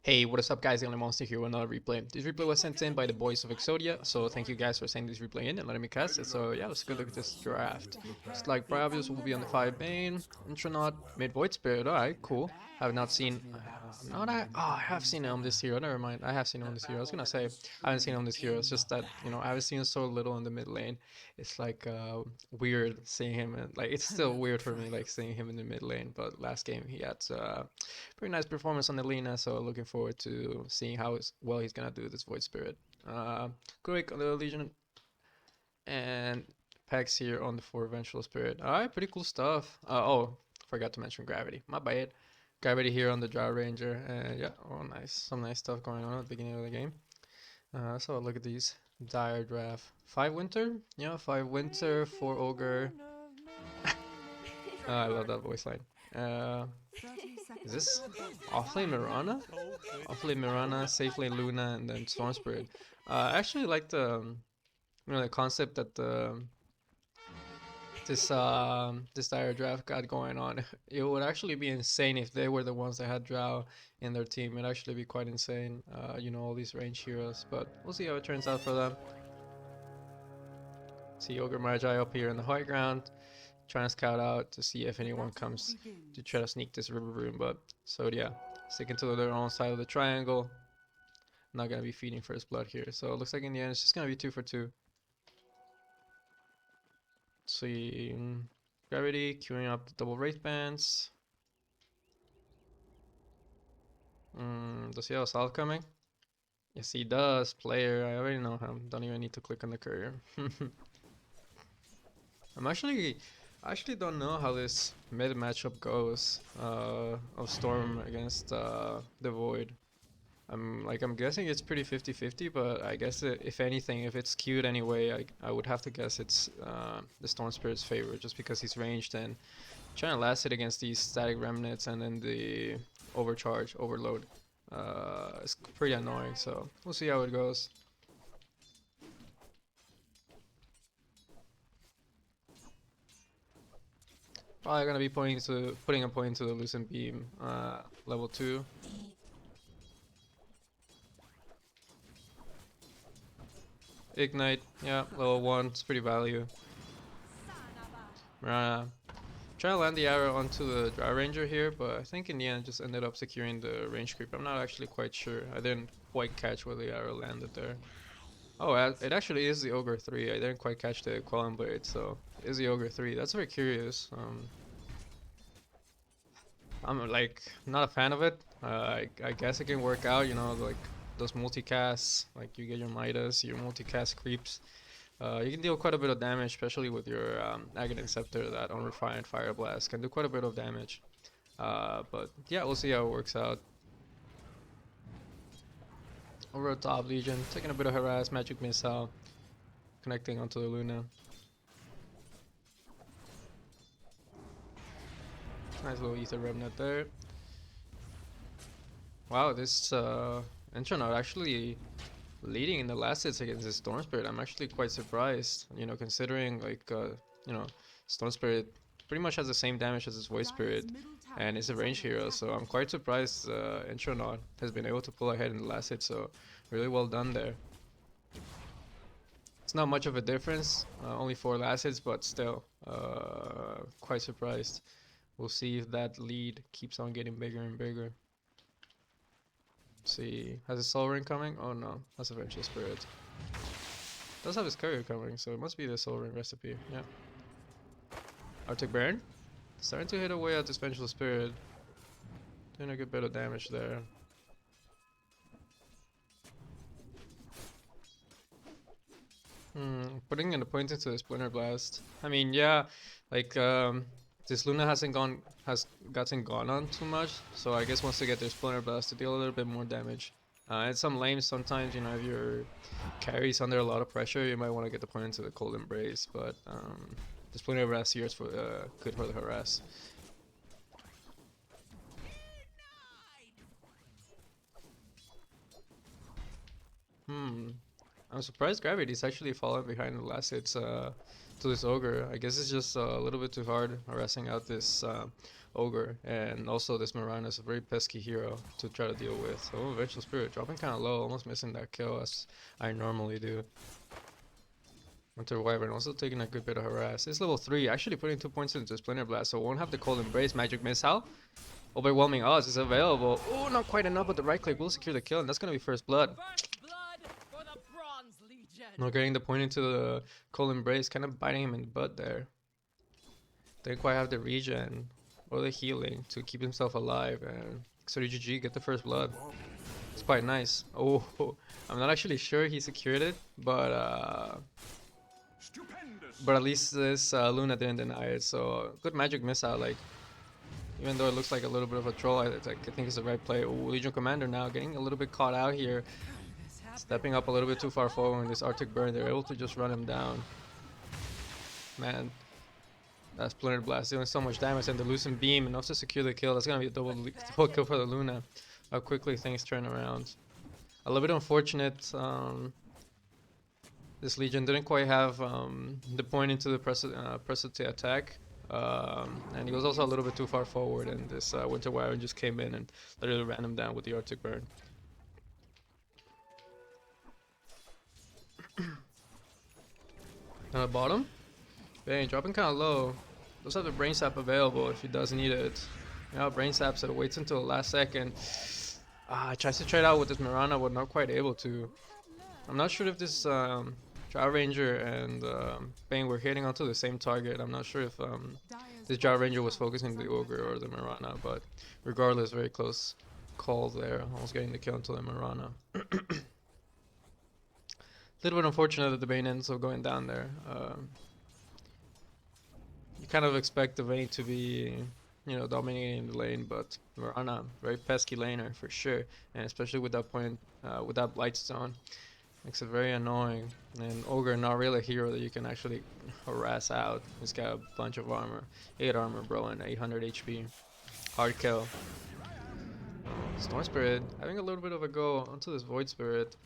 Hey, what is up guys, the only monster here with another replay. This replay was sent in by the boys of Exodia, so thank you guys for sending this replay in and letting me cast it. So yeah, let's go look at this draft. It's like Briovius will be on the 5 main, Intronaut, mid Void Spirit, alright, cool. Have not seen, I have seen it on this hero, never mind, I have seen it on this hero. I was gonna say, I haven't seen it on this hero, it's just that, I haven't seen it so little in the mid lane. It's like weird seeing him, and like it's still weird for me like seeing him in the mid lane, but last game he had pretty nice performance on the Lina, so looking forward to seeing how well he's gonna do this Void Spirit. Quick on the Legion and Pex here on the 4 Vengeful Spirit. Alright, pretty cool stuff. Oh, forgot to mention Gravity. My bad. Gravity here on the Drow Ranger, and yeah, oh nice. Some nice stuff going on at the beginning of the game. So look at these. Dire draft. 5 Winter? Yeah, 5 Winter, 4 Ogre. I love that voice line. Uh, is this Offlane Mirana? Offlane Mirana, Safely Luna, and then Storm Spirit. I actually like the concept that this dire draft got going on. It would actually be insane if they were the ones that had Drow in their team. It'd actually be quite insane. All these range heroes, but we'll see how it turns out for them. See Ogre Magi up here in the high ground, trying to scout out to see if anyone comes to try to sneak this river room. But so yeah, sticking to their own side of the triangle. Not gonna be feeding first blood here. So it looks like in the end it's just gonna be 2 for 2. Let's see, Gravity queuing up the double wraith bands. Does he have a solid coming? Yes, he does. Player, I already know him. Don't even need to click on the courier. I actually don't know how this mid matchup goes of Storm against the Void. I'm guessing it's pretty 50-50, but I guess if anything, if it's skewed anyway, I would have to guess it's the Storm Spirit's favor, just because he's ranged and trying to last it against these static remnants and then the overcharge, overload. It's pretty annoying, so we'll see how it goes. Probably gonna be putting a point into the Lucent Beam, level 2. Ignite, yeah, level 1, it's pretty value. Mirana, try to land the arrow onto the Dry Ranger here, but I think in the end just ended up securing the range creep. I'm not actually quite sure. I didn't quite catch where the arrow landed there. Oh, it actually is the Ogre 3. I didn't quite catch the Qualm Blade, so it is the Ogre 3. That's very curious. I'm like not a fan of it. I guess it can work out, like those multicasts, like you get your Midas, your multicast creeps. You can deal quite a bit of damage, especially with your Aghanim Scepter. That Unrefined Fire Blast can do quite a bit of damage. But yeah, we'll see how it works out. Over the top, Legion, taking a bit of harass, Magic Missile, connecting onto the Luna. Nice little Ether Remnant there. Wow, this Intronaut actually leading in the last hits against the Storm Spirit. I'm actually quite surprised, considering like, Storm Spirit pretty much has the same damage as his Void Spirit, and it's a range hero, so I'm quite surprised Intronaut has been able to pull ahead in the last hit, so really well done there. It's not much of a difference, only 4 last hits, but still, quite surprised. We'll see if that lead keeps on getting bigger and bigger. Let's see, has a Soul Ring coming? Oh no, that's a Vengeful Spirit. Does have his courier coming, so it must be the Soul Ring recipe, yeah. Arctic Baron? Starting to hit away at this Vengeful Spirit. Doing a good bit of damage there. Putting in a point into the Splinter Blast. I mean, yeah, like, this Luna hasn't gotten gone on too much, so I guess once they get their Splinter Blast to deal a little bit more damage. And some lanes sometimes, if your carry's under a lot of pressure, you might want to get the point into the Cold Embrace, but the Splinter Blast here is for good for the harass. I'm surprised Gravity's actually falling behind the last hits to this Ogre. I guess it's just a little bit too hard harassing out this Ogre, and also this Mirana is a very pesky hero to try to deal with. Oh, Vengeful Spirit dropping kind of low, almost missing that kill as I normally do. Winter Wyvern also taking a good bit of harass. It's level 3, actually putting 2 points into Splinter Blast, so won't have the Cold Embrace. Magic Missile. Overwhelming odds is available. Oh, not quite enough, but the right click will secure the kill, and that's gonna be first blood. Not getting the point into the Cold Embrace, kind of biting him in the butt there. Didn't quite have the regen or the healing to keep himself alive, and Exodia GG get the first blood. It's quite nice. Oh, I'm not actually sure he secured it, but at least this Luna didn't deny it, so good Magic Missile, like, even though it looks like a little bit of a troll, I think it's the right play. Ooh, Legion Commander now getting a little bit caught out here. Stepping up a little bit too far forward in this Arctic Burn, they're able to just run him down. Man, that Splinter Blast doing so much damage, and the Lucent Beam enough to secure the kill. That's gonna be a double kill for the Luna. How quickly things turn around. A little bit unfortunate. This Legion didn't quite have the point into the Precipice attack. And he was also a little bit too far forward, and this Winter Wyvern just came in and literally ran him down with the Arctic Burn. On the bottom, Bang dropping kind of low. Does have the Brain Sap available if he does need it. Now Brain Sap, so it waits until the last second. Tries to trade out with this Mirana, but not quite able to. I'm not sure if this Drow Ranger and Bane were hitting onto the same target. I'm not sure if this Drow Ranger was focusing the Ogre or the Mirana, but regardless, very close call there. Almost getting the kill into the Mirana. Little bit unfortunate that the Bane ends up going down there. You kind of expect the Vayne to be, you know, dominating the lane, but Mirana, very pesky laner for sure, and especially with that point, with that Blightstone, makes it very annoying. And Ogre, not really a hero that you can actually harass out. He's got a bunch of armor, 8 armor, bro, and 800 HP. Hard kill. Storm Spirit having a little bit of a go onto this Void Spirit.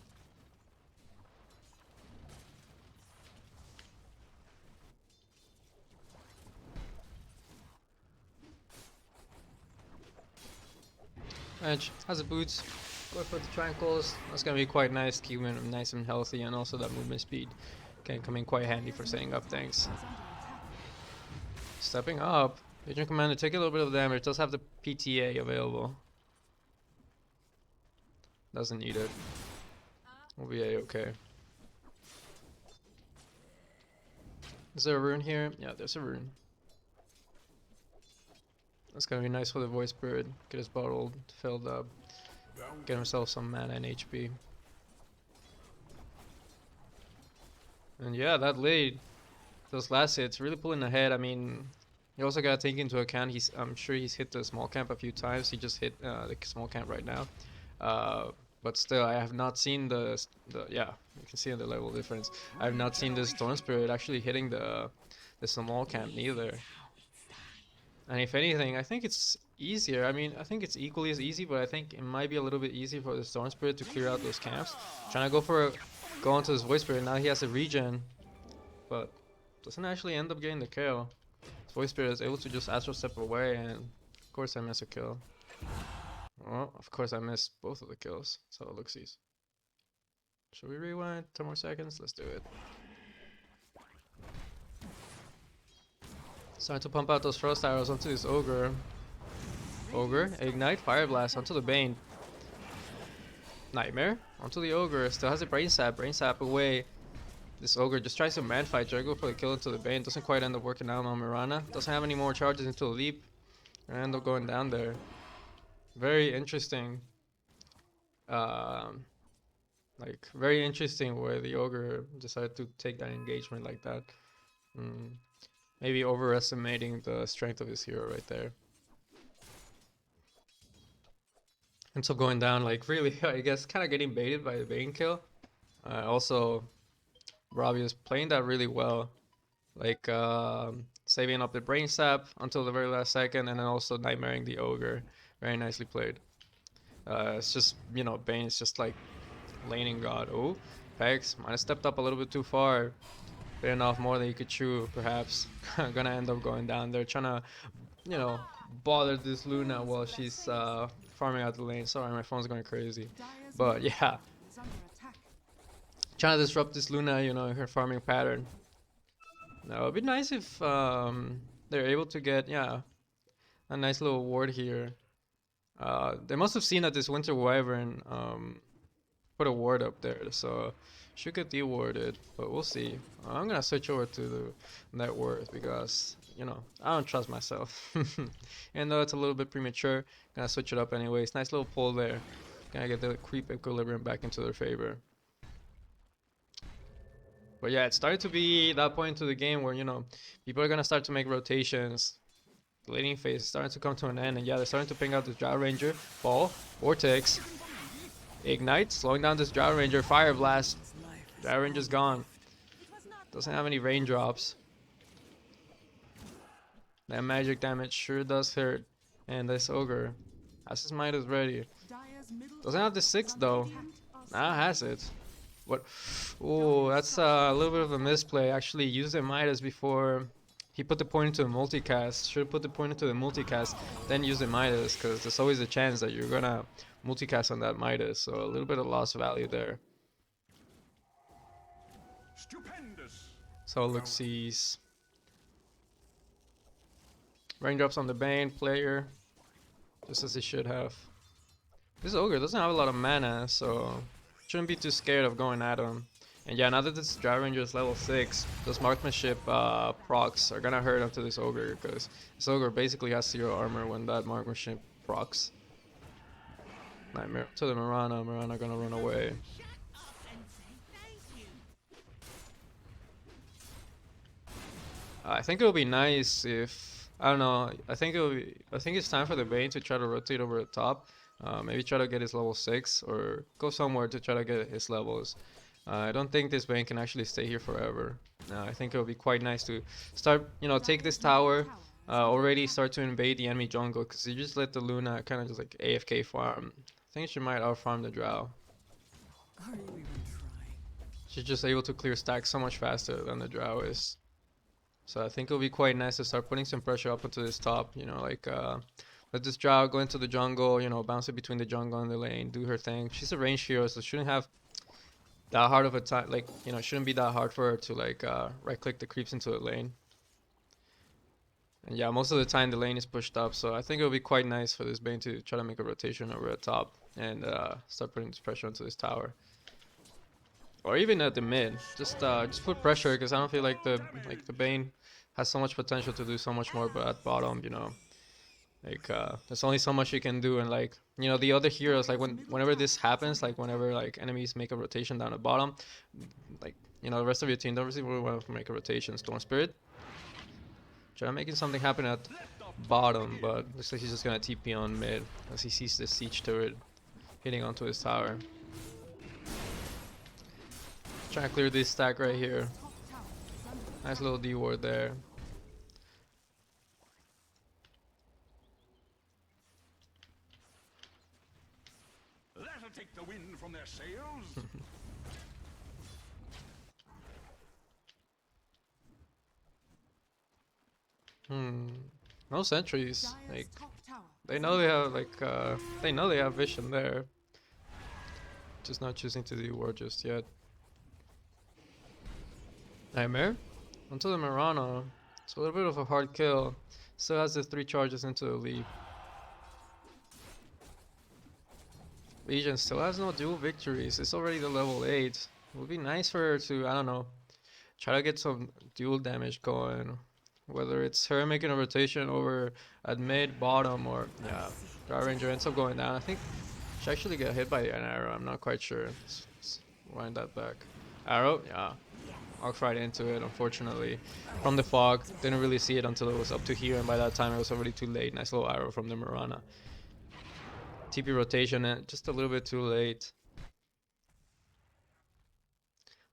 Edge has the boots, go for the tranquils. That's gonna be quite nice, keeping him nice and healthy, and also that movement speed can come in quite handy for setting up things. Stepping up, Legion Commander take a little bit of damage, does have the PTA available. Doesn't need it. We'll be A-okay. Is there a rune here? Yeah, there's a rune. That's gonna be nice for the Void Spirit. Get his bottle filled up. Get himself some mana and HP. And yeah, that lead, those last hits, really pulling ahead. I mean, you also gotta take into account I'm sure he's hit the small camp a few times. He just hit the small camp right now. But still, I have not seen yeah, you can see the level difference. I have not seen this Storm Spirit actually hitting the small camp neither. And if anything, I think it's easier. I mean, I think it's equally as easy, but I think it might be a little bit easier for the Storm Spirit to clear out those camps. Trying to go onto this Void Spirit. Now he has a regen, but doesn't actually end up getting the kill. This Void Spirit is able to just Astral Step away, and of course I miss a kill. Well, of course I missed both of the kills, so it looks easy. Should we rewind 10 more seconds? Let's do it. Starting to pump out those Frost Arrows onto this Ogre. Ogre, Ignite, Fire Blast onto the Bane. Nightmare onto the Ogre. Still has a Brain Sap away. This Ogre just tries to man fight, try to go for the kill into the Bane. Doesn't quite end up working out on Mirana. Doesn't have any more charges into the leap. And end up going down there. Very interesting. Very interesting where the Ogre decided to take that engagement like that. Maybe overestimating the strength of his hero right there. And so going down, like, really, I guess, kind of getting baited by the Bane kill. Also, Robbie is playing that really well. Like, saving up the Brain Sap until the very last second, and then also nightmaring the Ogre. Very nicely played. It's just, you know, Bane is just like laning god. Oh, Pegs might have stepped up a little bit too far. Bitten off more than you could chew, perhaps. Gonna end up going down there, trying to, you know, bother this Luna while she's farming out the lane. Sorry, my phone's going crazy. But yeah, trying to disrupt this Luna, you know, her farming pattern. Now, it'd be nice if they're able to get, yeah, a nice little ward here. They must have seen that this Winter Wyvern put a ward up there, so she could de-ward it, but we'll see. I'm gonna switch over to the net worth because, you know, I don't trust myself. And though it's a little bit premature, gonna switch it up anyways. Nice little pull there. Gonna get the creep equilibrium back into their favor. But yeah, it started to be that point into the game where, you know, people are gonna start to make rotations. The laning phase is starting to come to an end, and yeah, they're starting to ping out this Drow Ranger. Ball, Vortex, Ignite, slowing down this Drow Ranger. Fire Blast. Drow Ranger's gone. Doesn't have any raindrops. That magic damage sure does hurt. And this Ogre has his Midas ready. Doesn't have the 6 though. Now has it. What? Oh, that's a little bit of a misplay. Actually used the Midas before he put the point into the multicast. Should have put the point into the multicast, then use the Midas, because there's always a chance that you're gonna multicast on that Midas. So a little bit of lost value there. Stupendous. So look sees. Raindrops on the Bane player, just as he should have. This Ogre doesn't have a lot of mana, so shouldn't be too scared of going at him. And yeah, now that this Drow Ranger is level 6, those marksmanship procs are gonna hurt onto this Ogre, because this Ogre basically has 0 armor when that marksmanship procs. Nightmare to the Mirana. Mirana gonna run away. I think it would be nice if, I don't know, I think it's time for the Bane to try to rotate over the top. Maybe try to get his level 6 or go somewhere to try to get his levels. I don't think this Bane can actually stay here forever. I think it would be quite nice to start, you know, take this tower, already start to invade the enemy jungle, because you just let the Luna kind of just like AFK farm. I think she might out-farm the Drow. She's just able to clear stacks so much faster than the Drow is. So I think it'll be quite nice to start putting some pressure up into this top, you know, like let this Drow go into the jungle, you know, bounce it between the jungle and the lane, do her thing. She's a range hero, so shouldn't have that hard of a time, like, you know, shouldn't be that hard for her to like right click the creeps into the lane. And yeah, most of the time the lane is pushed up, so I think it'll be quite nice for this Bane to try to make a rotation over the top and start putting this pressure onto this tower. Or even at the mid, just put pressure, because I don't feel like the Bane has so much potential to do so much more, but at bottom, you know, like there's only so much you can do, and like, you know, the other heroes, like whenever this happens, like whenever like enemies make a rotation down the bottom, like, you know, the rest of your team don't really want to make a rotation. Storm Spirit, try making something happen at bottom, but looks like he's just gonna TP on mid as he sees this siege turret hitting onto his tower. Trying to clear this stack right here. Nice little D-ward there. That'll take the wind from their sails. No sentries. Like, they know they have they know they have vision there. Just not choosing to D-ward just yet. Nightmare onto the Mirana. It's a little bit of a hard kill. Still has the 3 charges into the leap. Legion still has no dual victories. It's already the level 8. It would be nice for her to, I don't know, try to get some dual damage going. Whether it's her making a rotation over at mid, bottom, or yeah, Drow Ranger ends up going down. I think she actually got hit by an arrow. I'm not quite sure. Let's wind that back. Arrow, yeah. Walked right into it, unfortunately. From the fog, didn't really see it until it was up to here, and by that time it was already too late. Nice little arrow from the Mirana. TP rotation, and just a little bit too late.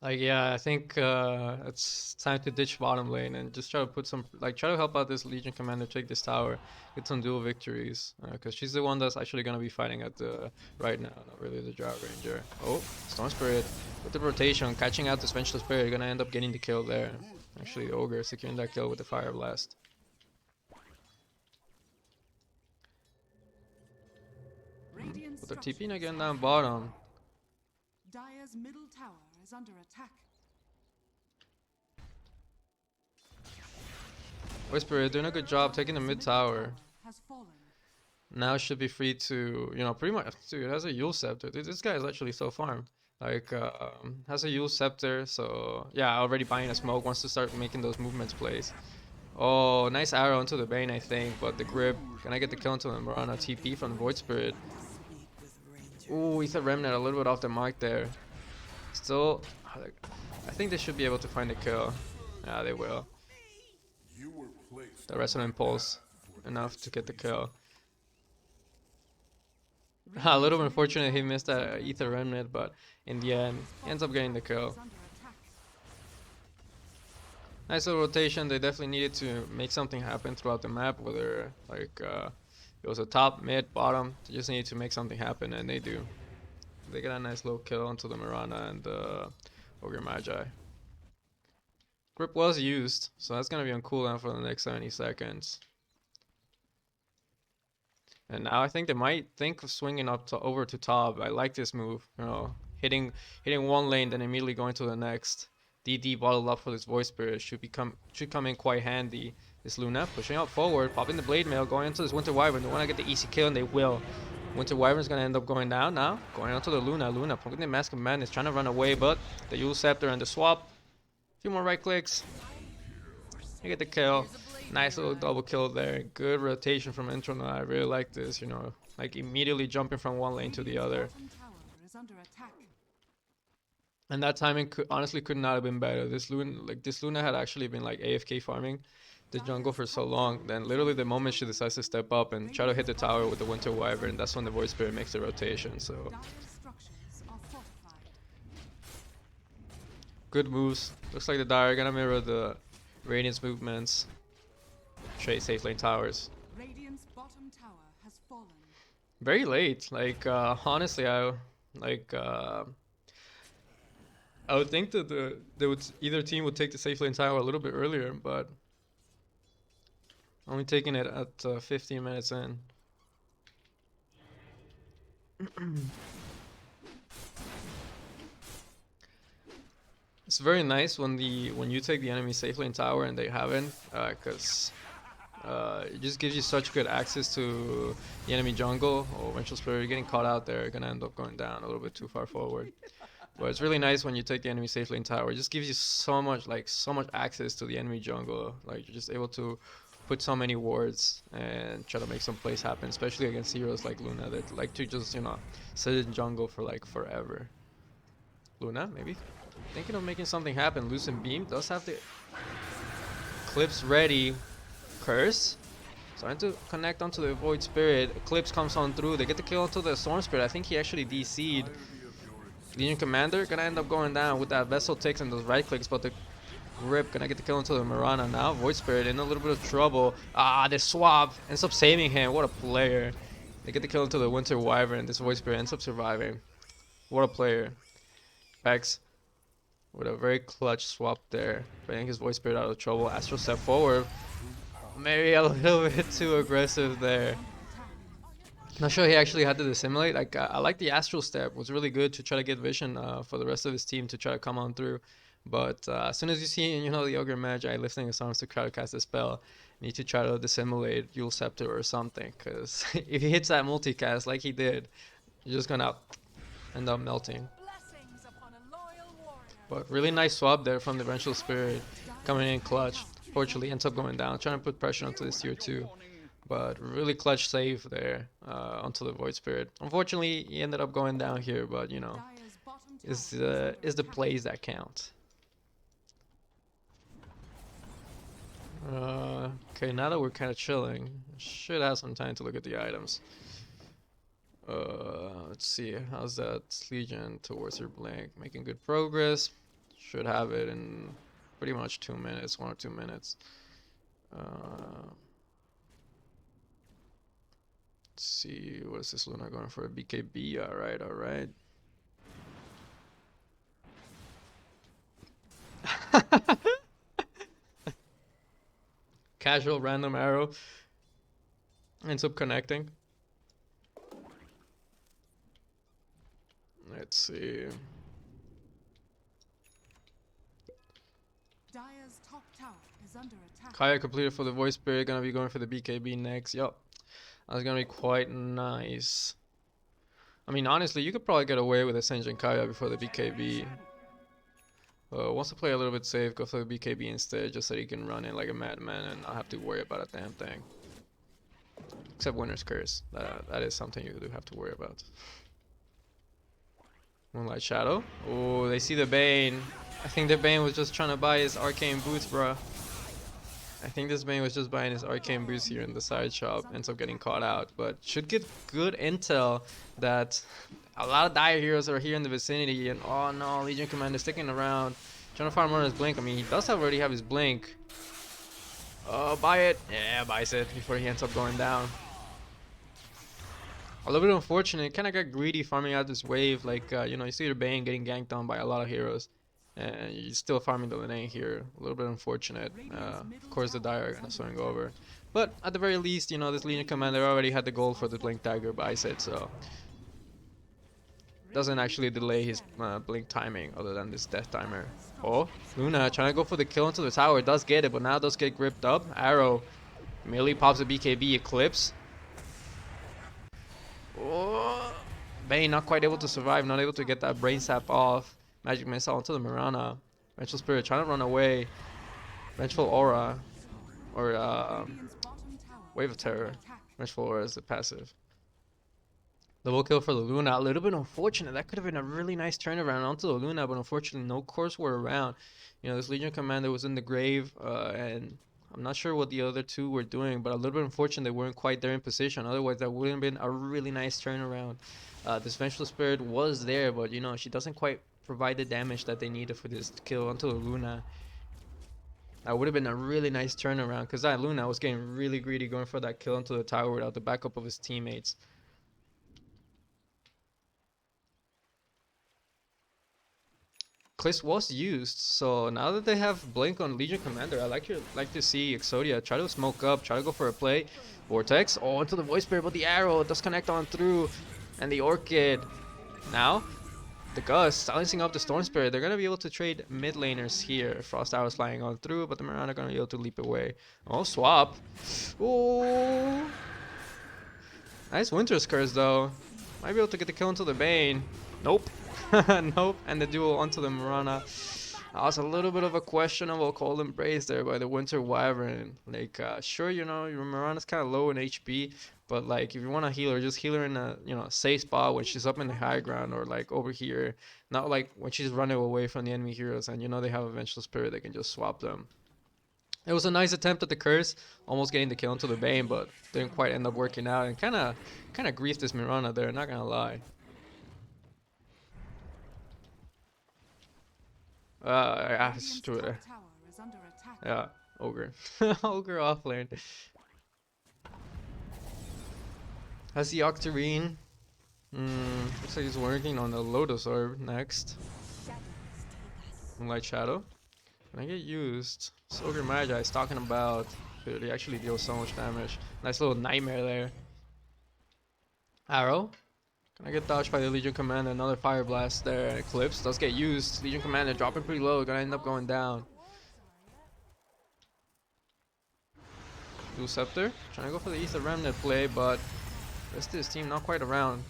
Like, yeah, I think it's time to ditch bottom lane and just try to put some, like, try to help out this Legion commander take this tower, get some dual victories, because she's the one that's actually gonna be fighting at the right now, not really the Drought Ranger. Oh, Storm Spirit with the rotation, catching out this Vengeful Spirit, gonna end up getting the kill there. Actually, the Ogre securing that kill with the Fire Blast. But they're TPing again down bottom. Dire's middle tower is under attack. Whisper doing a good job taking the mid tower. Has fallen. Now should be free to, you know, pretty much, dude, has a Yule Scepter. Dude, this guy is actually so farmed. Like, has a Yule Scepter, so yeah, already buying a smoke, wants to start making those movements plays. Oh, nice arrow into the Bane, I think, but the grip. Can I get the kill into the Mirana TP from the Void Spirit? Ooh, Ether Remnant a little bit off the mark there. Still, I think they should be able to find the kill. Yeah, they will. The Resonant Pulse, enough to get the kill. A little bit unfortunate he missed that Ether Remnant, but in the end, he ends up getting the kill. Nice little rotation. They definitely needed to make something happen throughout the map, whether like it was a top, mid, bottom. They just needed to make something happen, and they do. They get a nice little kill onto the Mirana and the Ogre Magi. Grip was used, so that's gonna be on cooldown for the next 70 seconds. And now I think they might think of swinging up to over to top. I like this move, you know, hitting one lane, then immediately going to the next. DD bottled up for this Voice Spirit should come in quite handy. This Luna pushing out forward, popping the Blade Mail, going into this Winter Wyvern. They want to get the easy kill, and they will. Winter Wyvern's gonna end up going down now, going onto the Luna. Luna poking the Mask of Madness, trying to run away, but the Yule Scepter and the swap. A few more right clicks. You get the kill. Nice little double kill there. Good rotation from Intronaut. I really like this, you know, like immediately jumping from one lane to the other. And that timing honestly could not have been better. This Luna had actually been like AFK farming the jungle for so long. Then literally the moment she decides to step up and try to hit the tower with the Winter Wyvern, that's when the Void Spirit makes the rotation. So good moves. Looks like the Dire are gonna mirror the Radiant's movements. Trade safe lane towers. Radiant's bottom tower has fallen. Very late. Like honestly, I would think that either team would take the safe lane tower a little bit earlier, but only taking it at 15 minutes in. It's very nice when you take the enemy safe lane tower and they haven't, because it just gives you such good access to the enemy jungle. Or Vengeful Spirit getting caught out there, gonna end up going down a little bit too far forward. But it's really nice when you take the enemy safe lane tower. It just gives you so much access to the enemy jungle. Like you're just able to put so many wards and try to make some plays happen, especially against heroes like Luna that like to just, you know, sit in jungle for like forever. Luna, maybe thinking of making something happen. Lucent Beam does have the Eclipse ready. Curse. Starting to connect onto the Void Spirit. Eclipse comes on through. They get the kill onto the Storm Spirit. I think he actually DC'd. Legion Commander gonna end up going down with that Vessel Ticks and those right clicks, but the Grip gonna get the kill into the Mirana. Now Void Spirit in a little bit of trouble. Ah, the swap ends up saving him. What a player. They get the kill into the Winter Wyvern. This Void Spirit ends up surviving. What a player. X with a very clutch swap there, bringing his Void Spirit out of trouble. Astral step forward. Maybe a little bit too aggressive there. Not sure he actually had to dissimulate. Like I like the Astral step. It was really good to try to get vision for the rest of his team to try to come on through. But as soon as you see, you know, the Ogre Magi lifting his arms to try to cast a spell, you need to try to dissimulate Yule Scepter or something. Because if he hits that multicast like he did, you're just gonna end up melting. But really nice swap there from the Vengeful Spirit, coming in clutch. Fortunately ends up going down, trying to put pressure onto this tier 2. But really clutch save there onto the Void Spirit. Unfortunately, he ended up going down here, but you know, is the plays that count. Okay, now that we're kind of chilling, should have some time to look at the items. Let's see, how's that Legion towards her blink? Making good progress. Should have it in pretty much 2 minutes, 1 or 2 minutes. Let's see, what is this Luna going for? A BKB, alright, alright. Casual random arrow ends up connecting. Let's see. Dire's top tower is under attack. Kaya completed for the voice spirit, gonna be going for the BKB next. Yup. That's gonna be quite nice. I mean, honestly, you could probably get away with Ascension Kaya before the BKB. Wants to play a little bit safe, go for the BKB instead, just so he can run in like a madman and not have to worry about a damn thing. Except Winter's Curse. That is something you do have to worry about. Moonlight Shadow. Oh, they see the Bane. I think the Bane was just trying to buy his arcane boots, bruh. I think this Bane was just buying his arcane boots here in the side shop. Ends up getting caught out, but should get good intel that a lot of dire heroes are here in the vicinity. And oh no, Legion Commander sticking around, trying to farm on his blink. I mean, he does already have his blink. Buy it. Yeah, buys it before he ends up going down. A little bit unfortunate. Kind of got greedy farming out this wave. Like, you know, you see the Bane getting ganked on by a lot of heroes. And you're still farming the lane here. A little bit unfortunate. Of course, the Dire are going to swing over. But at the very least, you know, this Legion Commander already had the gold for the Blink Dagger, buys it, so doesn't actually delay his blink timing other than this death timer. Oh, Luna trying to go for the kill into the tower. Does get it, but now does get gripped up. Arrow immediately pops a BKB Eclipse. Oh, Bane not quite able to survive, not able to get that brain sap off. Magic Missile onto the Mirana. Vengeful Spirit trying to run away. Vengeful Aura. Or Wave of Terror. Vengeful Aura is the passive. Double kill for the Luna. A little bit unfortunate. That could have been a really nice turnaround onto the Luna, but unfortunately no cores were around. You know, this Legion Commander was in the grave, and I'm not sure what the other two were doing, but a little bit unfortunate they weren't quite there in position. Otherwise, that would have been a really nice turnaround. This Vengeful Spirit was there, but you know, she doesn't quite provide the damage that they needed for this kill onto the Luna. That would have been a really nice turnaround, because that Luna was getting really greedy going for that kill onto the tower without the backup of his teammates. Cliss was used, so now that they have Blink on Legion Commander, I like to see Exodia try to smoke up, try to go for a play. Vortex, oh, into the Voice Spirit, but the arrow does connect on through, and the Orchid. Now, the Gust silencing up the Storm Spirit. They're gonna be able to trade mid laners here. Frost Arrows flying on through, but the Mirana are gonna be able to leap away. Oh, swap. Oh, nice Winter's Curse though. Might be able to get the kill into the Bane. Nope. Nope, and the duel onto the Mirana. That was a little bit of a questionable cold embrace there by the Winter Wyvern. Like, sure, you know, your Mirana's kind of low in HP, but like, if you want to heal her, just heal her in a, you know, safe spot when she's up in the high ground or like over here. Not like when she's running away from the enemy heroes and you know they have a Vengeful Spirit, they can just swap them. It was a nice attempt at the curse, almost getting the kill into the Bane, but didn't quite end up working out and kind of griefed this Mirana there, not gonna lie. Yeah, it's true there. Yeah, Ogre. Ogre offlane. Has the Octarine. Looks like he's working on the Lotus Orb next. Moonlight Shadow. Can I get used? This Ogre Magi is talking about. Dude, he actually deals so much damage. Nice little nightmare there. Arrow. Can I get dodged by the Legion Commander? Another Fire Blast there. Eclipse does get used. Legion Commander dropping pretty low. Gonna end up going down. Dual Scepter. Trying to go for the Ether Remnant play, but the rest of his team not quite around.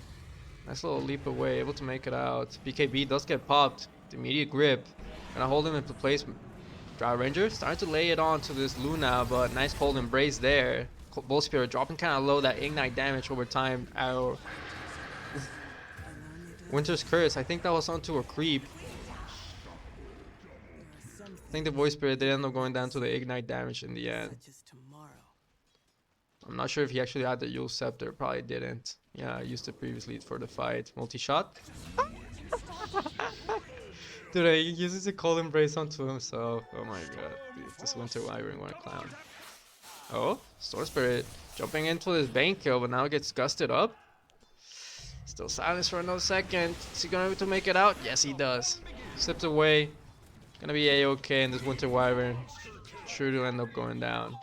Nice little leap away. Able to make it out. BKB does get popped. The immediate grip. Gonna hold him into place. Dry Ranger starting to lay it on to this Luna, but nice cold embrace there. Bull Spirit dropping kind of low. That ignite damage over time. Arrow. Winter's Curse, I think that was onto a creep. I think the Voice Spirit did end up going down to the ignite damage in the end. I'm not sure if he actually had the Yule Scepter, probably didn't. Yeah, I used it previously for the fight. Multi-shot. Dude, he uses a cold embrace onto himself. Oh my god, dude, this Winter Wyvern, what a clown. Oh, Storm Spirit jumping into this Bane kill, but now gets gusted up. Still silence for another second. Is he gonna be able to make it out? Yes, he does. Slips away. Gonna be a-okay, and this Winter Wyvern sure to end up going down.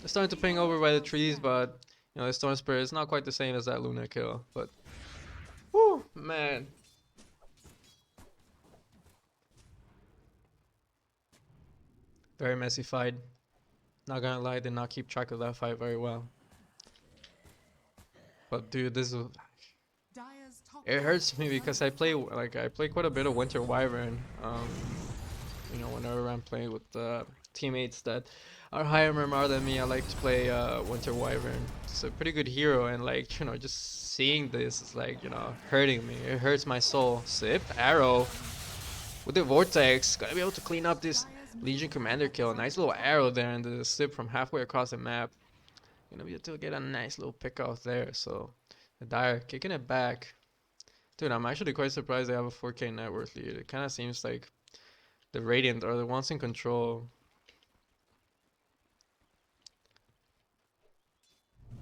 They're starting to ping over by the trees, but you know the Storm Spirit is not quite the same as that Luna kill. But whoo, man. Very messy fight. Not gonna lie, did not keep track of that fight very well. But dude, this is, Dire's top it hurts me because I play quite a bit of Winter Wyvern. You know, whenever I'm playing with teammates that are higher MMR than me, I like to play Winter Wyvern. It's a pretty good hero, and like, you know, just seeing this is like, you know, hurting me. It hurts my soul. Sip, arrow with the vortex, gonna be able to clean up this Legion Commander kill. Nice little arrow there, and the sip from halfway across the map. Gonna be able to get a nice little pick off there. So the Dire kicking it back. Dude, I'm actually quite surprised they have a 4K net worth lead. It kind of seems like the Radiant are the ones in control.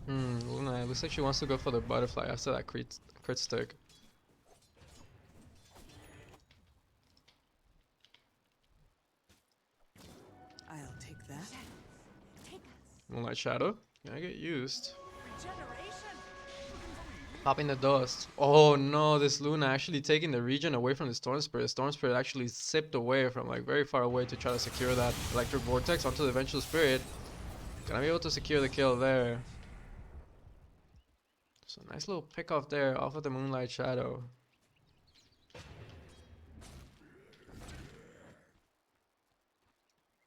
Luna, it looks like she wants to go for the butterfly after that crit stick. I'll take that. Moonlight Shadow, gonna get used. Popping the dust. Oh no, this Luna actually taking the region away from the Storm Spirit. Storm Spirit actually zipped away from like very far away to try to secure that Electric Vortex onto the Vengeful Spirit. Gonna be able to secure the kill there. So nice little pick off there off of the Moonlight Shadow.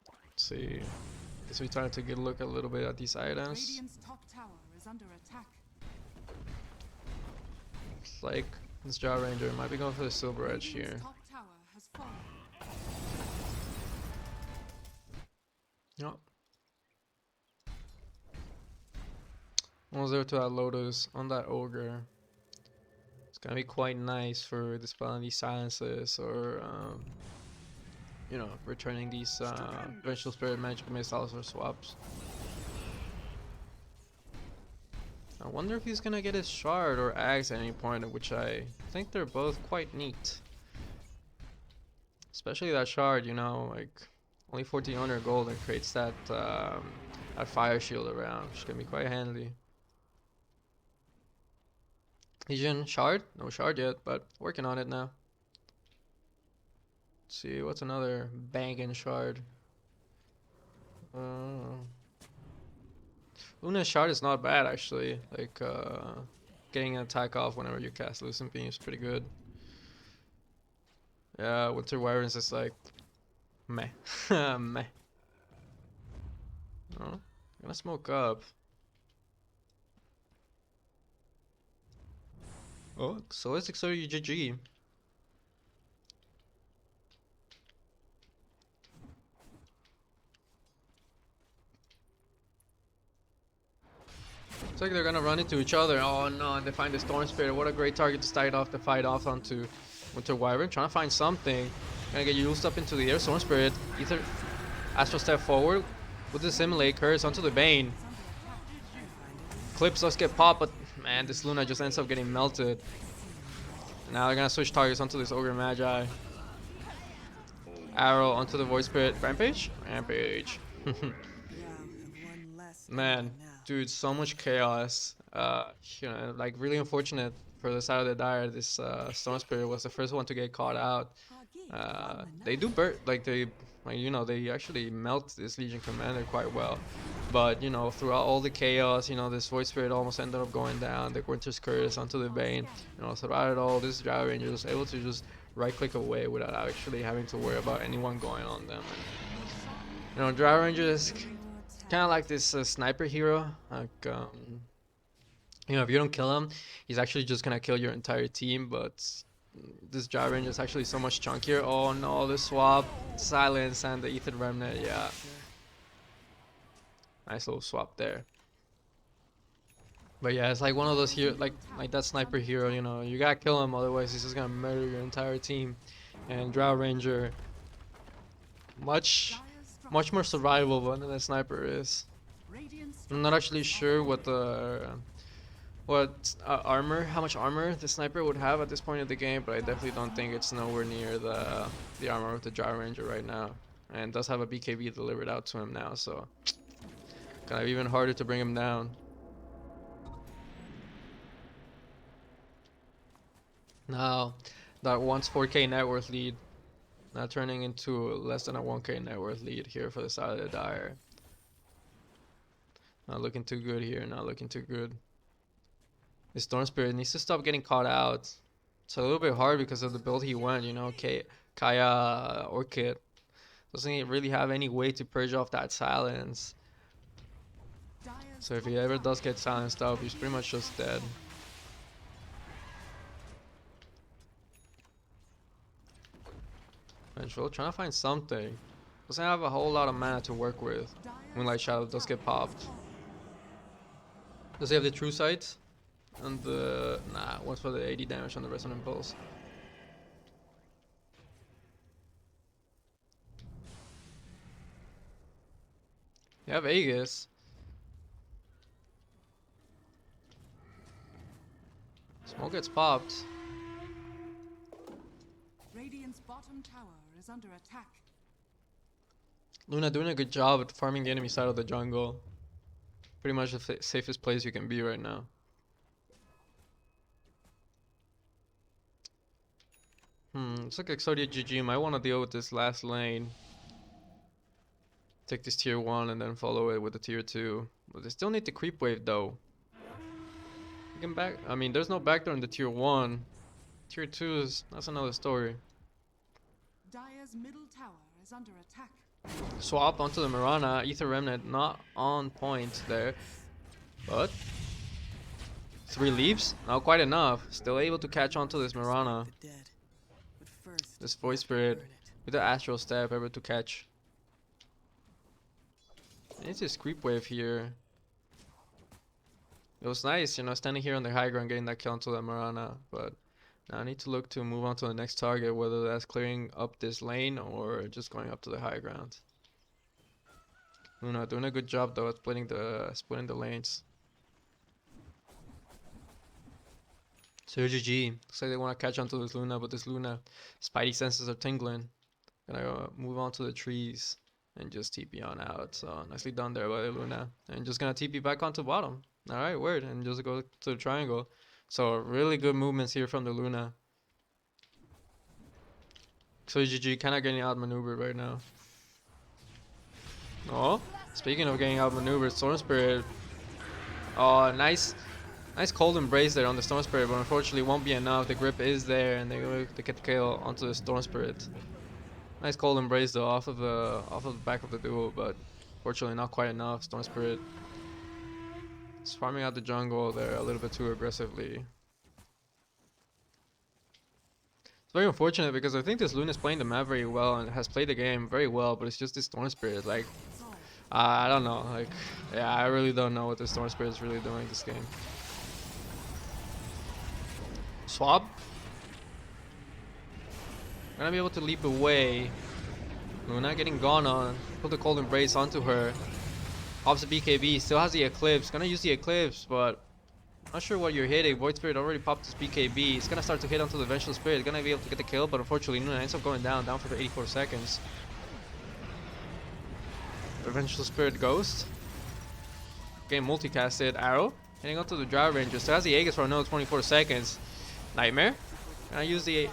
Let's see. Guess we trying to get a look a little bit at these items. Radiant's top tower is under attack. Looks like this Jaw Ranger might be going for the Silver Edge here. Radiant's top tower has fallen. Yep. Almost there to that Lotus on that Ogre. It's gonna be quite nice for dispelling these silences or you know, returning these Vengeful Spirit magic missiles or swaps. I wonder if he's gonna get his shard or axe at any point, which I think they're both quite neat. Especially that shard, you know, like only 1400 gold and creates that that fire shield around, which can be quite handy. Legion shard? No shard yet, but working on it now. Let's see, what's another banging shard? Luna's shard is not bad actually. Like getting an attack off whenever you cast Lucent Beam is pretty good. Yeah, Winter Wyvern's is like meh. Meh. Oh, gonna smoke up. Oh, so it's Exodia GG. Looks like they're gonna run into each other. Oh no, and they find the Storm Spirit. What a great target to start off the fight off onto Winter Wyvern. Trying to find something. Gonna get used up into the air. Storm Spirit. Ether. Astral step forward. With the Simulate. Curse onto the Bane. Clips does get popped, but man, this Luna just ends up getting melted. Now they're gonna switch targets onto this Ogre Magi. Arrow onto the Void Spirit. Rampage? Rampage. Man, dude, so much chaos. You know, like really unfortunate for the side of the Dire. This Storm Spirit was the first one to get caught out. They do you know, they actually melt this Legion Commander quite well. But you know, throughout all the chaos, you know, this Void Spirit almost ended up going down. The Winter's Curse onto the Bane. You know, throughout it all, this Jaw Ranger was able to just right-click away without actually having to worry about anyone going on them. And, you know, Jaw Ranger is kind of like this sniper hero. Like, you know, if you don't kill him, he's actually just gonna kill your entire team. But this Jaw Ranger is actually so much chunkier. Oh no, the swap, silence, and the Ether Remnant. Yeah. Nice little swap there. But yeah, it's like one of those here, like that sniper hero. You know, you gotta kill him, otherwise he's just gonna murder your entire team. And Drow Ranger, much, much more survivable than a sniper is. I'm not actually sure what the armor, how much armor the sniper would have at this point of the game, but I definitely don't think it's nowhere near the armor of the Drow Ranger right now. And does have a BKB delivered out to him now, so kind of even harder to bring him down. Now, that once 4K net worth lead, now turning into less than a 1K net worth lead here for the side of the Dire. Not looking too good here, not looking too good. The Storm Spirit needs to stop getting caught out. It's a little bit hard because of the build he went, you know, Kaya Orchid. Doesn't really have any way to purge off that silence. So if he ever does get silenced up, he's pretty much just dead. Vengeful, trying to find something. Doesn't have a whole lot of mana to work with. Moonlight Shadow does get popped. Does he have the True Sight? And the... Nah, one's for the 80 damage on the Resonant Pulse. You have Aegis. Smoke gets popped. Radiant's bottom tower is under attack. Luna doing a good job at farming the enemy side of the jungle. Pretty much the safest place you can be right now. Looks like Exodia GG might want to deal with this last lane. Take this tier 1 and then follow it with the tier 2. But they still need the creep wave though. You can back... I mean, there's no backdoor in the tier 1. Tier 2 is... that's another story. Dire's middle tower is under attack. Swap onto the Mirana. Ether Remnant not on point there. But... 3 leaves? Not quite enough. Still able to catch onto this Mirana. This Void Spirit with the Astral Step able to catch. It's this creep wave here. It was nice, you know, standing here on the high ground getting that kill onto the Mirana, but now I need to look to move on to the next target, whether that's clearing up this lane or just going up to the high ground. Luna doing a good job though at splitting the lanes. So GG. Looks like they want to catch onto this Luna, but this Luna, Spidey senses are tingling. Gonna move on to the trees and just TP on out. So nicely done there by the Luna. And just gonna TP back onto bottom. Alright, word. And just go to the triangle. So really good movements here from the Luna. So GG kinda getting outmaneuvered right now. Oh, speaking of getting outmaneuvered, Storm Spirit. Oh, nice cold embrace there on the Storm Spirit, but unfortunately won't be enough. The grip is there, and they get the kill onto the Storm Spirit. Nice cold embrace though, off of the back of the duel, but fortunately not quite enough. Storm Spirit is farming out the jungle there a little bit too aggressively. It's very unfortunate because I think this Luna is playing the map very well and has played the game very well, but it's just this Storm Spirit. Like, I don't know. Like, yeah, I really don't know what the Storm Spirit is really doing this game. Swap. Gonna be able to leap away. Luna getting gone on. Put the cold embrace onto her. Pops the BKB. Still has the Eclipse. Gonna use the Eclipse, but not sure what you're hitting. Void Spirit already popped his BKB. It's gonna start to hit onto the Vengeful Spirit. Gonna be able to get the kill, but unfortunately Luna ends up going down for 84 seconds. The Vengeful Spirit Ghost. Getting multicasted. Arrow. Hitting onto the Drow Ranger. Still has the Aegis for another 24 seconds. Nightmare. Gonna use the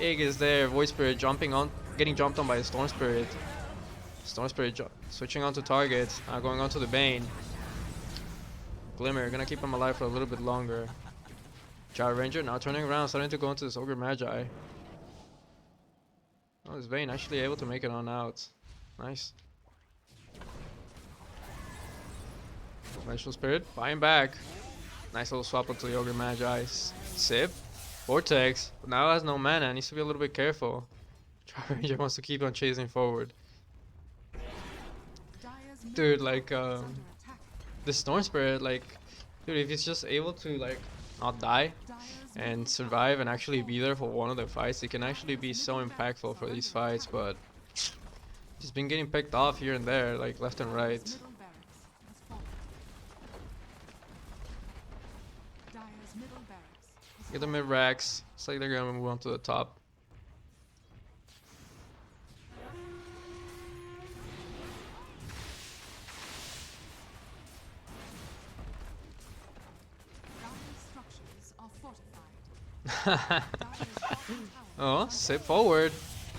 Aegis there. Void Spirit jumping on, getting jumped on by the Storm Spirit. Storm Spirit switching onto targets. Going onto the Bane. Glimmer gonna keep him alive for a little bit longer. Drow Ranger now turning around, starting to go into this Ogre Magi. Oh, this Bane actually able to make it on out. Nice. Vengeful Spirit buying back. Nice little swap onto the Ogre Magi. Sip. Vortex. But now has no mana. Needs to be a little bit careful. Drow Ranger wants to keep on chasing forward. Dude, like, the Storm Spirit, like, Dude, if he's just able to like not die and survive and actually be there for one of the fights, it can actually be so impactful for these fights, but he's been getting picked off here and there, like left and right. Middle barracks has fallen. Dire's middle barracks has Get the mid racks. It's like they're gonna move on to the top. Dire's structures are fortified. Dire's bottom tower Oh, sit forward.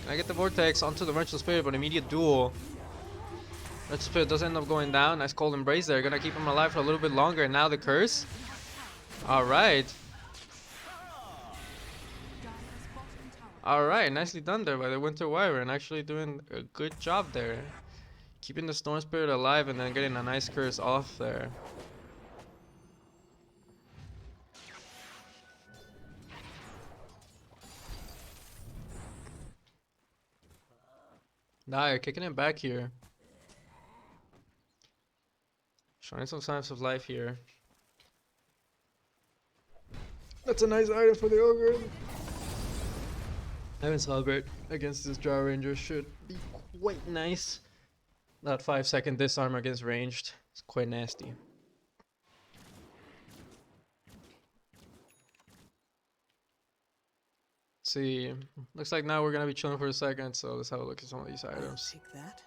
Can I get the vortex onto the Merchant Spirit, but immediate duel. Merchant Spirit does end up going down. Nice cold embrace there. Gonna keep him alive for a little bit longer. And now the curse. Alright. Dire's bottom tower Alright, nicely done there by the Winter Wyvern. Actually doing a good job there. Keeping the Storm Spirit alive and then getting a nice curse off there. Dire kicking it back here. Showing some signs of life here. That's a nice item for the Ogre. Heaven's Halberd against this Drow Ranger should be quite nice. That 5-second disarm against ranged. It's quite nasty. See, looks like now we're gonna be chilling for a second, so let's have a look at some of these I'll items. take that.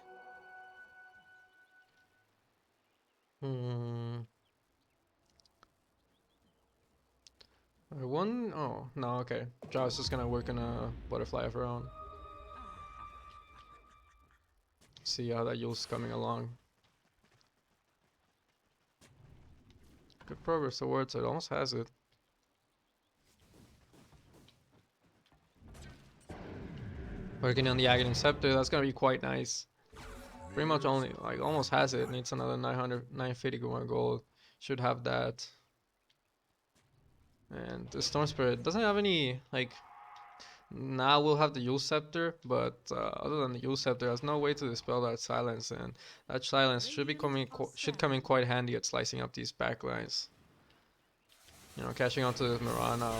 One, oh, no, okay. Jaw's just gonna work on a butterfly of her own. See how that Yule's coming along. Good progress towards it, almost has it. Working on the Aghanim Scepter, that's gonna be quite nice. Pretty much only, like, almost has it. Needs another 950 gold. Should have that. And the Storm Spirit doesn't have any, like, now we'll have the Yule Scepter, but other than the Yule Scepter, there's no way to dispel that silence, and that silence should be should come in quite handy at slicing up these backlines. You know, catching onto the Mirana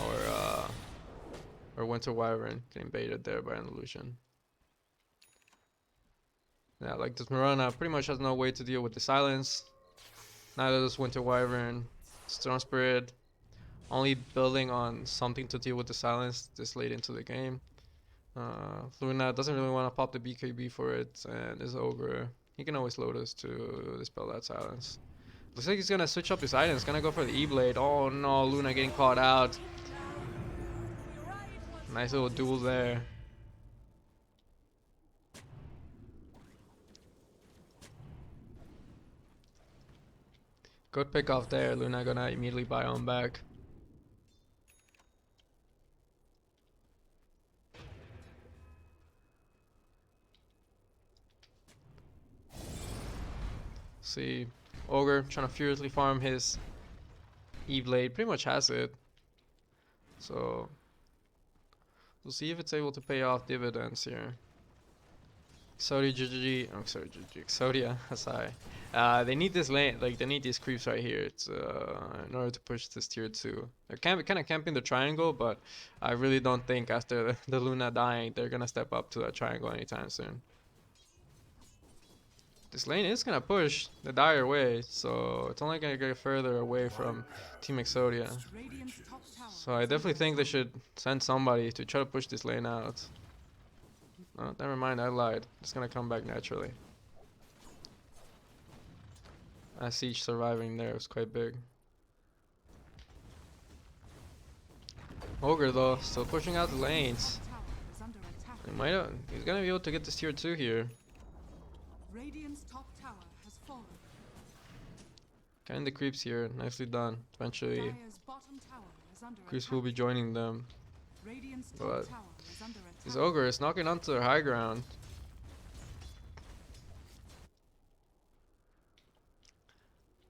or Winter Wyvern getting baited there by an illusion. Yeah, like this Mirana pretty much has no way to deal with the silence. Neither does Winter Wyvern. Storm Spirit only building on something to deal with the silence this late into the game. Luna doesn't really want to pop the BKB for it, and this Ogre, he can always load us to dispel that silence. Looks like he's gonna switch up his items, gonna go for the E-Blade. Oh no, Luna getting caught out. Nice little duel there. Good pick off there, Luna gonna immediately buy on back. See, Ogre trying to furiously farm his E-Blade, pretty much has it. So, we'll see if it's able to pay off dividends here. Exodia GGG, I'm sorry, GG, Exodia, SI. They need this lane, like they need these creeps right here. It's in order to push this tier 2. They're kind of camping the triangle, but I really don't think after the Luna dying, they're gonna step up to that triangle anytime soon. This lane is gonna push the Dire way, so it's only gonna get further away from Team Exodia. Radiant's top tower So I definitely think they should send somebody to try to push this lane out. Oh, never mind, I lied. It's gonna come back naturally. Siege surviving there was quite big. Ogre though, still pushing out the lanes. tower is under attack. He might he's gonna be able to get this tier 2 here. Radiant's top tower has fallen. Getting the creeps here, nicely done. Eventually, Dire's bottom tower is under creeps attack. will be joining them. Radiant's top but tower is under attack. This Ogre is knocking onto their high ground.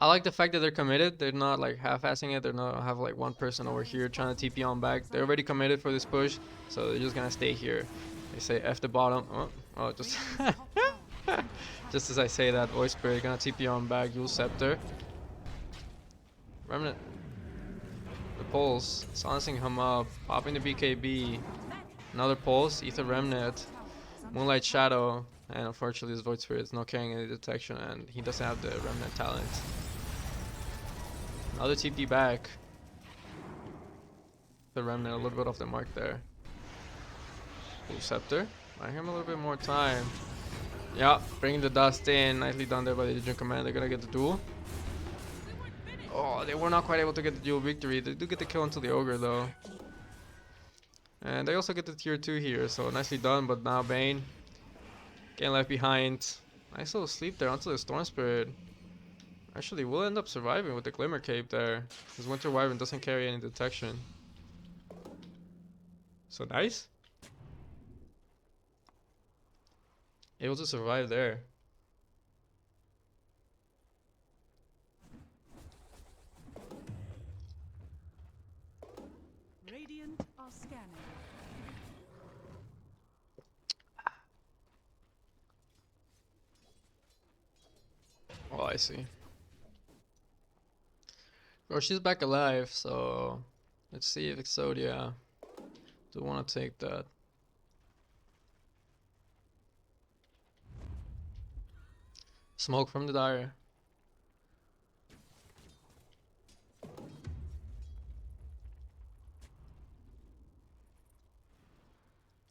I like the fact that they're committed. They're not like half-assing it. They're not have like one person over here trying to TP on back. They're already committed for this push, so they're just gonna stay here. They say F the bottom. Oh just Radiant's top tower is under attack. just as I say that, Voice Spirit gonna TP on back. Yule Scepter. Remnant. The pulse. Silencing him up. Popping the BKB. Another pulse. Ether Remnant. Moonlight Shadow. And unfortunately this Void Spirit is not carrying any detection and he doesn't have the Remnant talent. Another TP back. The Remnant a little bit off the mark there. Blue Scepter. I him a little bit more time. Yeah, bringing the dust in. Nicely done there by the Legion Command. They're gonna get the duel. Oh, they were not quite able to get the duel victory. They do get the kill into the Ogre though. And they also get the tier 2 here, so nicely done, but now Bane getting left behind. Nice little sleep there onto the Storm Spirit. Actually, we'll end up surviving with the Glimmer Cape there. His Winter Wyvern doesn't carry any detection. So nice. Able to survive there. Radiant are scanning. Oh, I see. Oh, she's back alive, so let's see if Exodia do want to take that. Smoke from the Dire.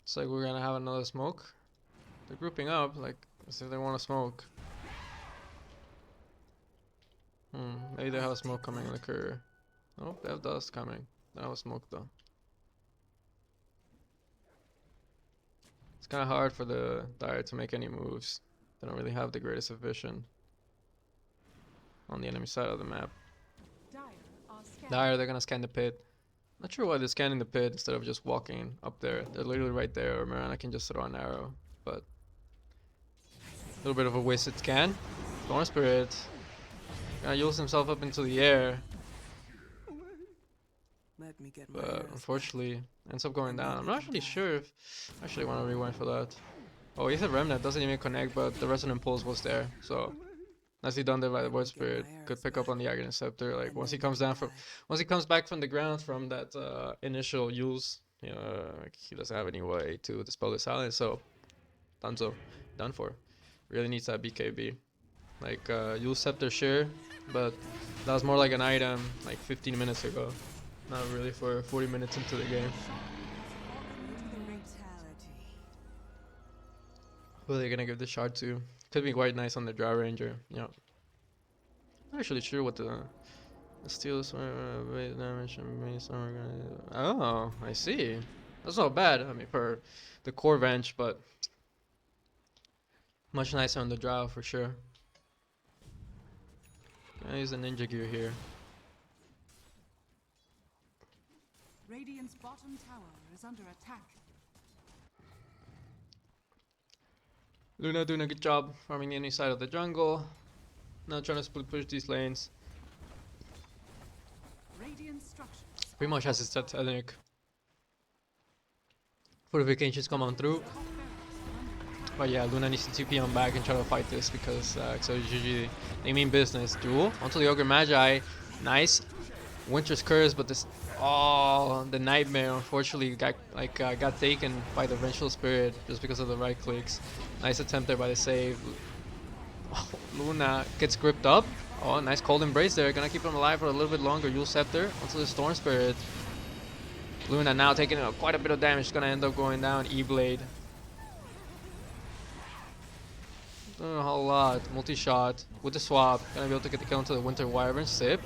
It's like we're gonna have another smoke. They're grouping up, like as if they want to smoke. Maybe they have a smoke coming in the courier. Oh, they have dust coming. They have a smoke though. It's kind of hard for the Dire to make any moves. They don't really have the greatest of vision on the enemy side of the map. Dire, they're gonna scan the pit. Not sure why they're scanning the pit instead of just walking up there. They're literally right there, or Mirana can just throw an arrow. But a little bit of a wasted scan. Storm Spirit gonna use himself up into the air. Let me get my But arrows unfortunately ends up going down. I'm not actually sure if I actually want to rewind for that. Oh, he said Remnant doesn't even connect, but the Resonant Pulse was there. So nicely done there by the Void Spirit. Good pick up on the Aghanim Scepter. Like once he comes back from the ground from that initial use, you know, like, he doesn't have any way to dispel the silence. So done for. Really needs that BKB. Like use Scepter, sure, but that was more like an item like 15 minutes ago. Not really for 40 minutes into the game. Who are they gonna give the shard to? Could be quite nice on the Drow Ranger. Yeah. Not actually sure what the steel base damage and base armor gonna do. Oh, I see. That's not bad. I mean, for the core bench, but much nicer on the Drow for sure. Gonna use the ninja gear here. Radiant's bottom tower is under attack. Luna doing a good job farming the enemy side of the jungle. Now trying to split push these lanes. Radiant structures. Pretty much has his tactic. Fortifications come on through. But yeah, Luna needs to TP on back and try to fight this because Exodia GG. They mean business. Duel onto the Ogre Magi. Nice. Winter's Curse, but this the Nightmare unfortunately got taken by the Vengeful Spirit just because of the right clicks. Nice attempt there by the save. Luna gets gripped up. Oh, nice cold embrace there. Gonna keep him alive for a little bit longer. Yule Scepter onto the Storm Spirit. Luna now taking quite a bit of damage. Gonna end up going down. E-Blade. Doing a whole lot. Multi-shot with the swap. Gonna be able to get the kill into the Winter Wyvern. Sip.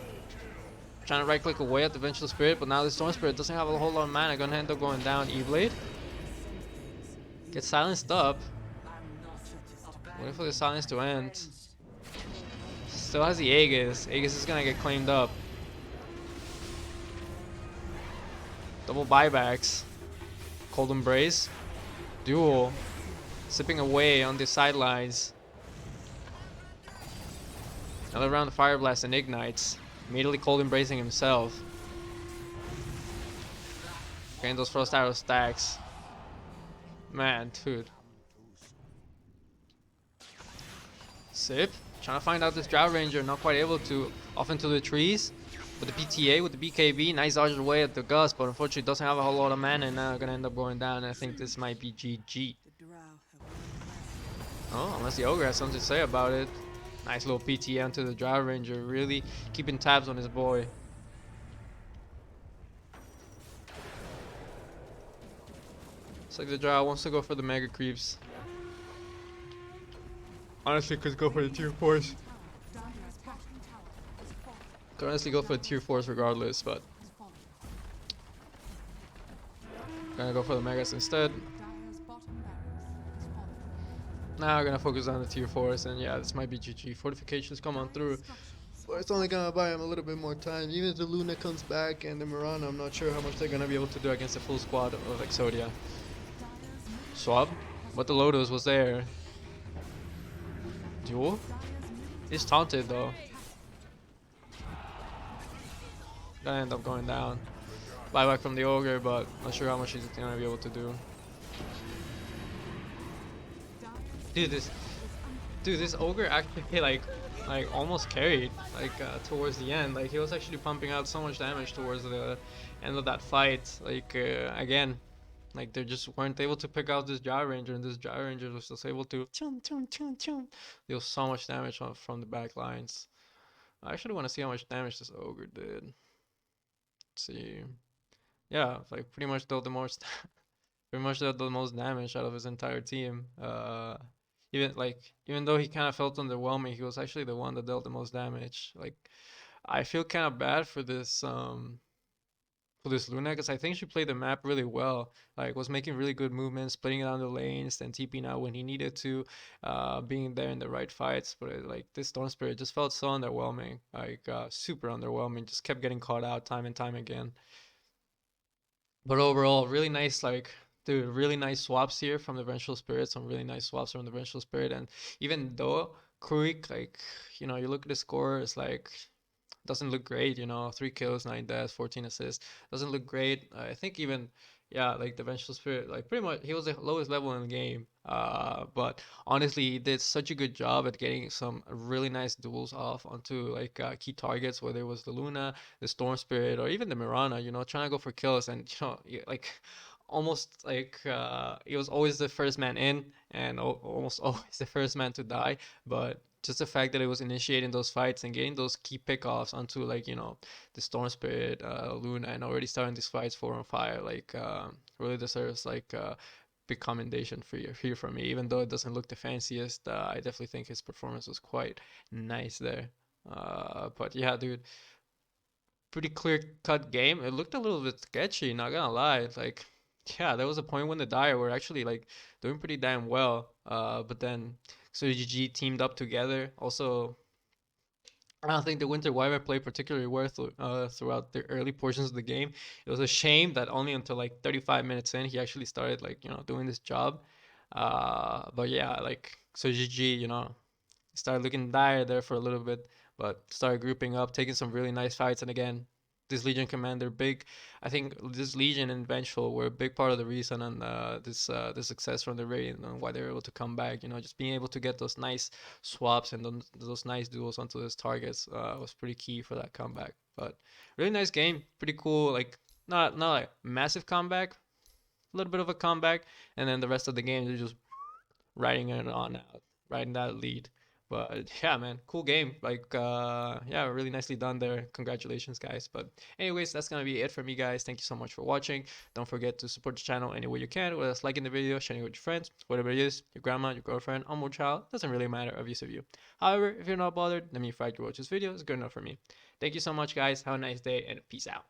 Trying to right click away at the Vengeful Spirit, but now the Storm Spirit doesn't have a whole lot of mana. Gonna end up going down. E-Blade. Get silenced up. Waiting for the silence to end. Still has the Aegis. Aegis is gonna get claimed up. Double buybacks. Cold Embrace. Duel. Sipping away on the sidelines. Another round of Fire Blast and Ignites. Immediately cold embracing himself. Getting those Frost Arrow stacks. Man, dude. Sip. Trying to find out this Drow Ranger. Not quite able to. Off into the trees. with the PTA, with the BKB. Nice dodge away at the Gus, but unfortunately doesn't have a whole lot of mana and now gonna end up going down. And I think this might be GG. The drow have Oh, unless the Ogre has something to say about it. Nice little PTA onto the Drow Ranger, really keeping tabs on his boy. Looks like the Drow wants to go for the Mega Creeps. Honestly, could go for the tier 4s. Dire's bottom tower has fallen. Could honestly go for the tier 4s regardless, but Has fallen. gonna go for the Megas instead. Dire's bottom barracks has fallen. Now we're gonna focus on the tier 4s, and yeah, this might be GG. Fortifications come on through. Structures But it's only gonna buy him a little bit more time. Even if the Luna comes back and the Mirana, I'm not sure how much they're gonna be able to do against the full squad of Exodia. Swap, but the Lotus was there. Duel? He's taunted though. Gonna end up going down. Buyback from the Ogre, but not sure how much he's gonna be able to do. Dude, this Ogre actually like almost carried towards the end. Like he was actually pumping out so much damage towards the end of that fight. Again, like they just weren't able to pick out this Gyro Ranger, and this Gyro Ranger was just able to deal so much damage from the back lines. I actually want to see how much damage this Ogre did. Let's see. Yeah, like pretty much dealt the most pretty much dealt the most damage out of his entire team. Even though he kind of felt underwhelming, he was actually the one that dealt the most damage. Like I feel kind of bad for this Luna, because I think she played the map really well. Like was making really good movements, splitting it down the lanes, then TPing out when he needed to, being there in the right fights. But like this Storm Spirit just felt so underwhelming, like super underwhelming. Just kept getting caught out time and time again. But overall, really nice, dude, really nice swaps here from the Vengeful Spirit. Some really nice swaps from the Vengeful Spirit. And even though Kruik, you look at the score, it's like doesn't look great, 3 kills, 9 deaths, 14 assists. Doesn't look great. I think even, yeah, like the Vengeful Spirit, like pretty much he was the lowest level in the game. But honestly, he did such a good job at getting some really nice duels off onto key targets, whether it was the Luna, the Storm Spirit, or even the Mirana, trying to go for kills. And, almost he was always the first man in and almost always the first man to die. But just the fact that it was initiating those fights and getting those key pickoffs onto the Storm Spirit, Luna, and already starting these fights 4-on-5, really deserves big commendation for here from me. Even though it doesn't look the fanciest, I definitely think his performance was quite nice there. But yeah, dude, pretty clear cut game. It looked a little bit sketchy, not gonna lie. Yeah, there was a point when the Dire were actually doing pretty damn well. But then so GG teamed up together. Also, I don't think the Winter Wyvern played particularly well throughout the early portions of the game. It was a shame that only until 35 minutes in he actually started doing this job. But yeah, so GG, started looking dire there for a little bit, but started grouping up, taking some really nice fights. And again, this Legion commander, I think this Legion and Vengeful were a big part of the reason and the success from the raid and why they were able to come back. Just being able to get those nice swaps and those nice duels onto those targets was pretty key for that comeback. But really nice game, pretty cool. Not like massive comeback, a little bit of a comeback, and then the rest of the game they're just riding it on out, riding that lead. But yeah, man, cool game. Yeah, really nicely done there. Congratulations, guys. But anyways, that's gonna be it for me, guys. Thank you so much for watching. Don't forget to support the channel any way you can, whether it's liking the video, sharing it with your friends, whatever it is, your grandma, your girlfriend, unborn child, doesn't really matter, obvious of you. However, if you're not bothered, then the fact you watch this video is good enough for me. Thank you so much, guys. Have a nice day and peace out.